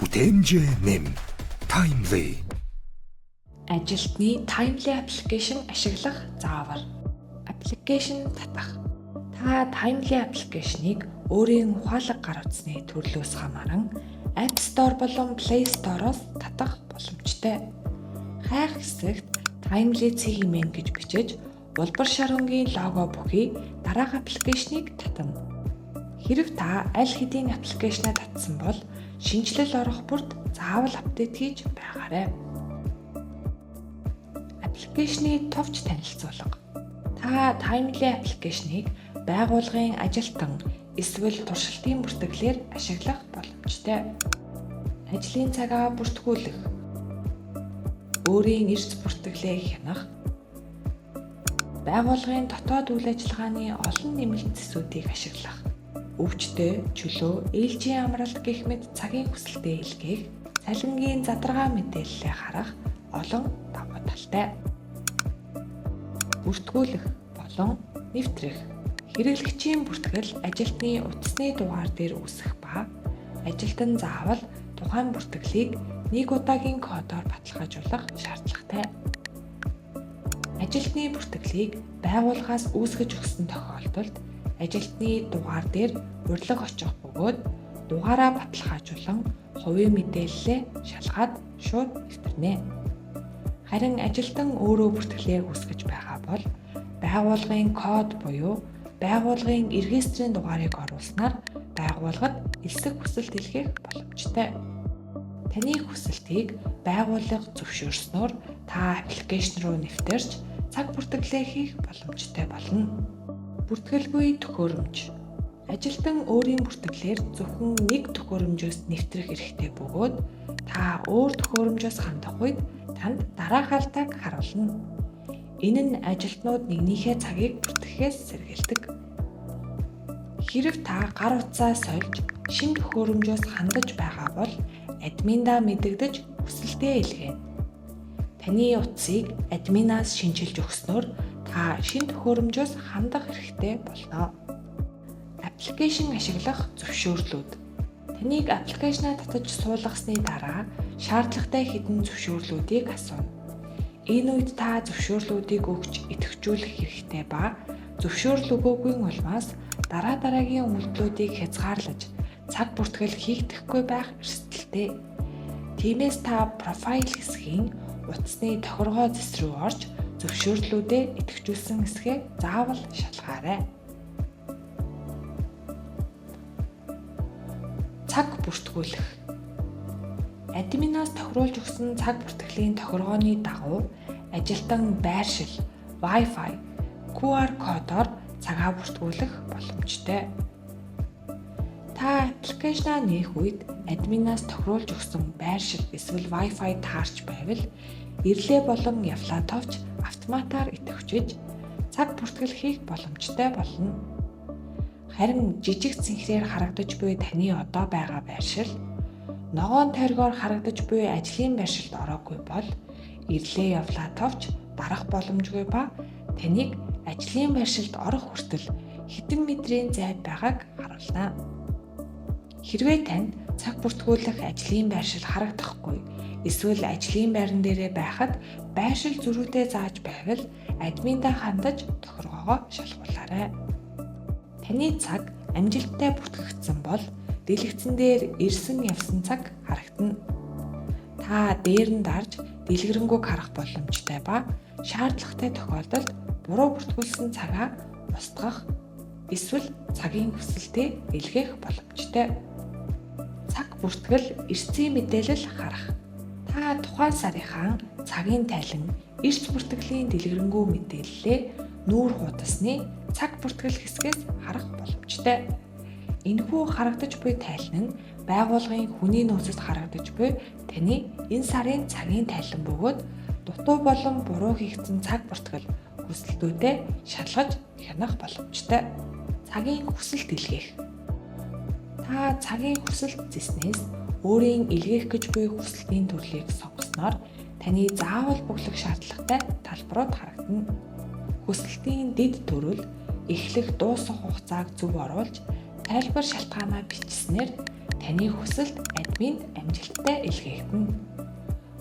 Бүтээмжээ нэм Timely. Ажилтны Timely application ашиглах заавар. Application татах. Та Timely application-ыг өөрийн ухаалаг гар утасны төрлөөс хамааран App Store болон Play Store-оос татах боломжтой. Хайх хэсэгт Timely CMN гэж бичиж, улбар шаргонгийн лого бүхий дараах аппликейшнийг татна. Хэрэв та аль хэдийн аппликейшнаа татсан бол шинжилэл орох бүрд заавал апдейт хийж байгаарай. Аппликейшны товч танилцуулга. Та Timely аппликейшнийг байгууллагын ажилтан эсвэл туршилтын бүртгэлээр ашиглах боломжтой. Ажлын цагаа бүртгүүлэх, өөрийн эрс бүртгэлээ хянах, байгууллагын дотоод үйл ажиллагааны олон нэмэлт зэсүүдийг ашиглах, өвчтөе, чөлөө, ээлжийн амралт гэх мэт цагийн хүсэлтэд илгээх, цалингийн задрагаа мэдээллээ харах олон давуу талтай. Бүртгүүлэх болон нэвтрэх. Хэрэглэгчийн бүртгэл ажилтны утасны дугаар дээр үүсэх ба ажилтан заавал тухайн бүртгэлийг нэг удаагийн кодоор баталгаажуулах шаардлагатай. Ажилтны бүртгэлийг байгууллагаас үүсгэж өгсөн тохиолдолд ажилтны дугаар дээр урилга очих бөгөөд дугаараа баталгаажуулан хувийн мэдээллээ шалгаад шууд нэвтрэнэ. Харин ажилтан өөрөө бүртгэлээ үүсгэж байгаа бол байгууллагын код буюу байгууллагын регистрийн дугаарыг оруулснаар байгууллагад элсэг хүсэлт илгээх боломжтой. Таны хүсэлтийг байгууллага зөвшөөрснөөр та аппликейшн руу нэвтэрч цаг бүртгэлээ хийх боломжтой болно. Бүртгэлгүй төхөөрөмж. Ажилтан өөрийн бүртгэлээр зөвхөн нэг төхөөрөмжөөс нэвтрэх эрхтэй бөгөөд та өөр төхөөрөмжөөс хандах үед танд дараах алдааг харуулна. Энэ нь ажилтнууд нэгнийхээ цагийг бүртгэхээс сэргийлдэг. Хэрэв та гар утсаа сольж шинэ төхөөрөмжөөс хандаж байгаа бол админдаа мэдэгдэж хүсэлтээ илгээнэ. Таны утсыг админаас шинжилж өгснөөр та шинэ төхөөрөмжөөс хандах хэрэгтэй болно. Аппликейшн ашиглах зөвшөөрлүүд. Таныг аппликейшнаа татаж суулгасны дараа шаардлагатай хэдэн зөвшөөрлүүдийг асууна. Энэ үед та зөвшөөрлүүдийг өгч идэвхжүүлэх хэрэгтэй ба зөвшөөрөл өгөөгүй улмаас дараагийн үйлдэлүүдийг хязгаарлаж цаг бүртгэл хийгдэхгүй байх эрсдэлтэй. Тиймээс та профайл хэсгийн утасны тохиргоо зэс рүү орж зөвшөөрлүүдээ идэвхжүүлсэн хэсгээ заавал шалгаарай. Цаг бүртгүүлэх. Админаас тохируулж өгсөн цаг бүртгэлийн тохиргооны дагуу ажилтан байршил, Wi-Fi, QR кодоор цагаа бүртгүүлэх боломжтой. Та аппликейшнаа нээх үед админаас тохируулж өгсөн байршил эсвэл Wi-Fi таарч байвал ирлээ болон явлаа товч автоматар идэвхжиж цаг бүртгэл хийх боломжтой болно. Харин жижиг цэнхрээр харагдаж буй таны одоо байгаа байршил ногоон тойргоор харагдаж буй ажлын байршилд ороогүй бол ирлээ явлаа товч дарах боломжгүй ба таныг ажлын байршилд орох хүртэл хэдэн метрийн зайд байгааг харуулна. Хэрвээ танд цаг бүртгүүлэх ажлын байршил харагдахгүй эсвэл ажлын байран дээрээ байхад байршил зөрүүтэй зааж байвал админдаа хандаж тохиргоогоо шалгуулаарай. Таны цаг амжилттай бүртгэгдсэн бол дэлгэцэн дээр ирсэн явсан цаг харагдана. Та дээр нь дарж дэлгэрэнгүй харах боломжтой ба шаардлагатай тохиолдолд буруу бүртгүүлсэн цагаа устгах эсвэл цагийн хүсэлтэд илгээх боломжтой. Цаг бүртгэл эрсцийн мэдээлэл харах. Та тухайн сарынхаа цагийн тайлан эрс бүртгэлийн дэлгэрэнгүй мэдээллээ нүүр хуудасны цаг бүртгэл хэсгээс харах боломжтой. Энэхүү харагдаж буй тайлан нь байгууллагын хүний нөөцөд харагдаж буй таны энэ сарын цагийн тайлан бөгөөд дутуу болон буруу хийгдсэн цаг бүртгэл хүсэлтүүдэд шалгаж хянах боломжтой. Цагийн хүсэлт илгээх. Та цагийн хүсэлт зэснээс өөрийн илгээх гэж буй хүсэлтийн төрлийг сонгосноор таны заавал бүглэх шаардлагатай талбарууд харагдана. Хүсэлтийн дэд төрөл эхлэх дуусах хугацааг зөв оруулж тайлбар шалтгаанаа бичснээр таны хүсэлт админд амжилттай илгээгдэнэ.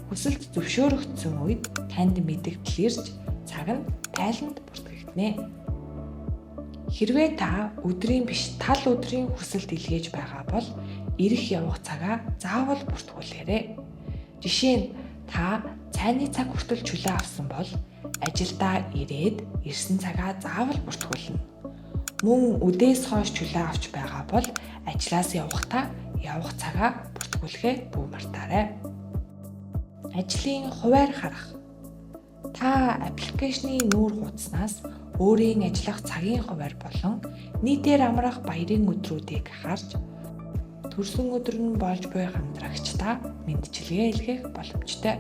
Хүсэлт зөвшөөрөгдсөн үед танд мэдэгдэл ирж цаг нь тайланд бүртгэгдэнэ. Хэрвээ та өдрийн биш тал өдрийн хүсэлт илгээж байгаа бол ирэх явах цагаа заавал бүртгүүлээрэй. Жишээ нь та цайны цаг хүртэл чөлөө авсан бол ажилдаа ирээд ирсэн цагаа заавал бүртгүүлнэ. Мөн үдээс хойш чөлөө авч байгаа бол ажлаас явахдаа явах цагаа бүртгүүлэхээ бүү мартаарай. Ажлын хуваар харах. Та аппликейшны нүүр хуудаснаас өөрийн ажиллах цагийн хуваар болон нийтээр амрах баярын өдрүүдийг харж төрсөн өдөр нь болж буй хамтрагчдаа мэдчилгээ илгээх боломжтой.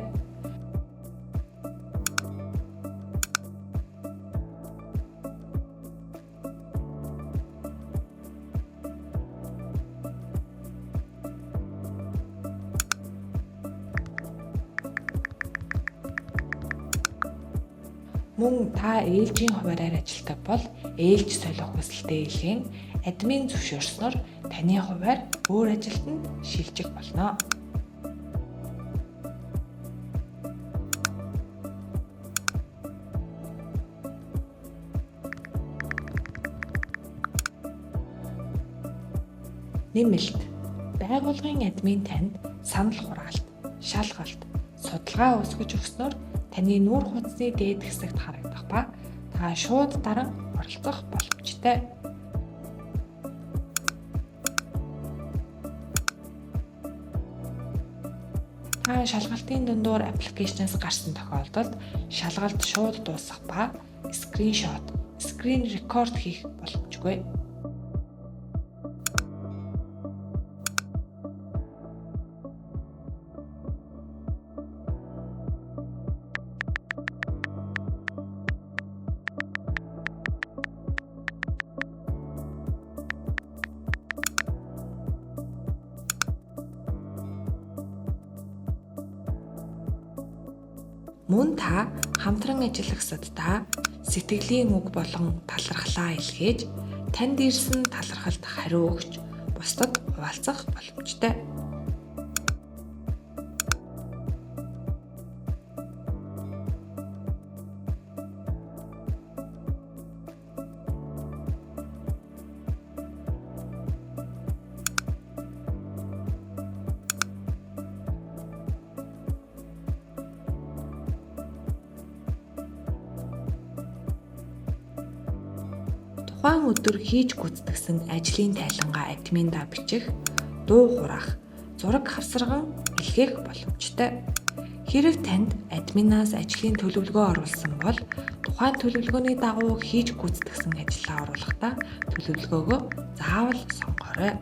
Мөн та ээлжийн хуваараар ажилладаг бол ээлж солих хүсэлтэд илгээн админ зөвшөөрснөөр таны хуваар өөр ажилтнанд шилжих болно. Нэмэлт. Байгууллагын админ танд санал хураалт, шалгалт, судалгаа үүсгэж өгснөөр таны нүүр хуудасны дээд хэсэгт харагдах ба та шууд даран оролцох боломжтой. Та шалгалтын дундуур аппликейшнээс гарсан тохиолдолд шалгалт шууд дуусах ба скриншот, скрин рекорд хийх боломжгүй. Мөн та хамтран ажиллах суддаа сэтгэлийн үг болон талархлаа илгээж танд ирсэн талархалд хариу өгч бусдад хуваалцах боломжтой. Тухайн өдөр хийж гүйцэтгсэн ажлын тайлангаа админдаа бичих, дуу хураах, зураг хавсарган илгээх боломжтой. Хэрэв танд админаас ажлын төлөвлөгөө оруулсан бол тухайн төлөвлөгөөний дагуу хийж гүйцэтгсэн ажлаа оруулахдаа төлөвлөгөөгөө заавал сонгоорой.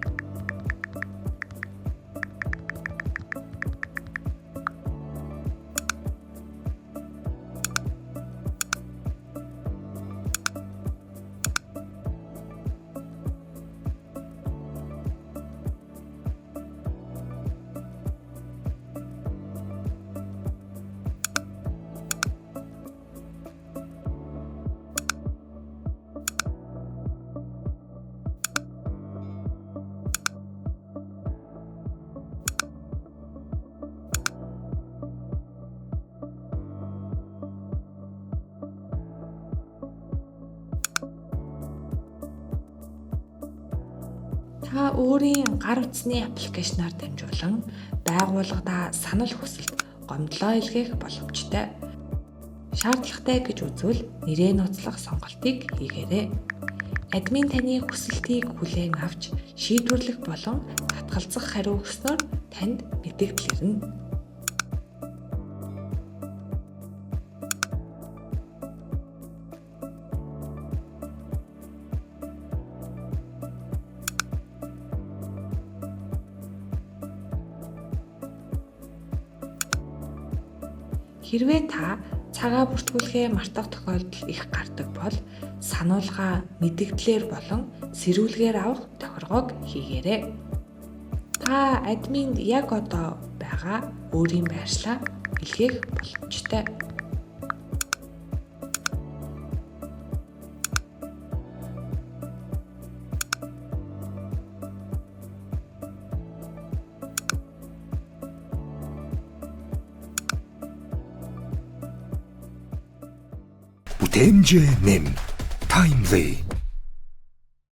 Та өөрийн гар утасны аппликейшнаар дамжуулан байгууллагада санал хүсэлт, гомдлоо илгээх боломжтой. Шаардлагатай гэж үзвэл нэрээ нууцлах сонголтыг хийгээрэй. Админ таны хүсэлтийг хүлээн авч шийдвэрлэх болон татгалзах хариу өгснөөр танд мэдэгдэл ирнэ. Хэрвээ та цагаа бүртгүүлэхээ мартах тохиолдол их гардаг бол сануулга мэдэгдлэр болон сэрүүлгээр авах тохиргоог хийгээрэй. Та админд яг одоо байгаа өөрийн байршлаа илгээх боломжтой. Бүтээмжээ нэм. Timely.